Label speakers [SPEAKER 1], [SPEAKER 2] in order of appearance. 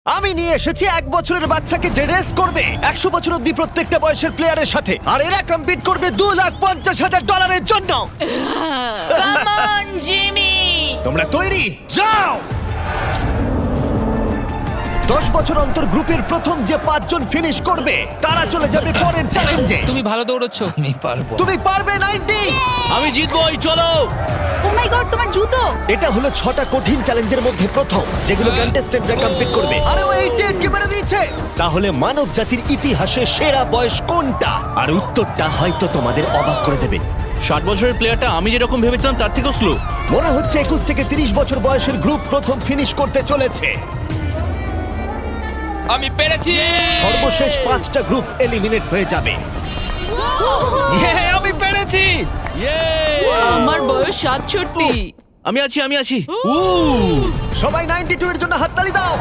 [SPEAKER 1] আমি নিয়ে এসেছি 1 বছরের বাচ্চাকে যে রেস করবে 100 বছর অব্দি প্রত্যেকটা বয়সের প্লেয়ারের সাথে, আর এরা কম্পিট করবে $2,50,000 জন্য।
[SPEAKER 2] Come on Jimmy.
[SPEAKER 1] তোমরা তৈরি? যাও। 10 বছর অন্তর গ্রুপের প্রথম যে 5 জন ফিনিশ করবে তারা চলে যাবে পরের চ্যালেঞ্জে।
[SPEAKER 3] তুমি ভালো দৌড়চ্ছ।
[SPEAKER 4] আমি পারবো।
[SPEAKER 1] তুমি পারবে 90।
[SPEAKER 4] আমি জিতবই, চলো।
[SPEAKER 2] ও মাই গড, তোমার জুতো।
[SPEAKER 1] এটা হলো 6টা কঠিন চ্যালেঞ্জের মধ্যে প্রথম, যেগুলো কন্টেস্টেন্টরা কমপ্লিট করবে। আরে ও 88 মেরে দিয়েছে। তাহলে মানব জাতির ইতিহাসে সেরা বয়স কোনটা? আর উত্তরটা হয়তো তোমাদের অবাক করে দেবে।
[SPEAKER 4] 60 বছরের প্লেয়ারটা আমি যেরকম ভেবেছিলাম তার থেকেও স্লো।
[SPEAKER 1] মনে হচ্ছে 21 থেকে 30 বছর বয়সের গ্রুপ প্রথম ফিনিশ করতে চলেছে।
[SPEAKER 3] আমি পেরেছি।
[SPEAKER 1] সর্বশেষ 5টা গ্রুপ এলিমিনেট হয়ে যাবে।
[SPEAKER 4] আমি পেরেছি।
[SPEAKER 2] আমার বয়স 67।
[SPEAKER 4] আমি আছি।
[SPEAKER 1] সবাই 92 এর জন্য হাততালি দাও।